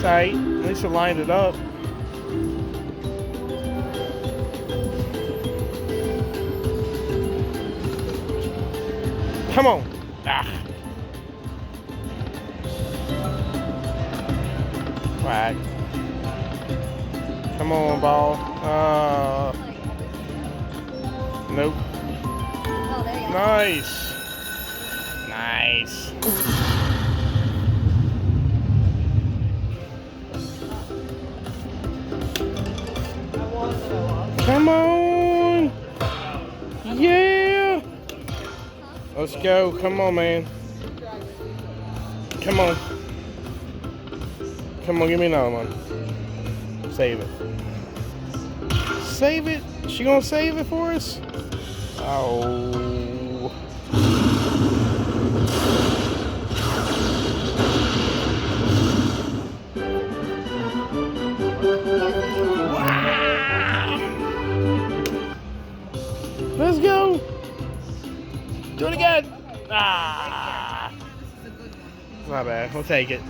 alright. At least you lined it up. Come on. Ah. Right. Come on, ball. Nope. Oh, there you go. Nice. Nice. Come on. Yeah. Let's go. Come on, man. Come on. Come on, give me another one. Save it. Save it? She gonna save it for us? Oh. Wow. Let's go. Do it again. Ah. Not bad. We'll take it.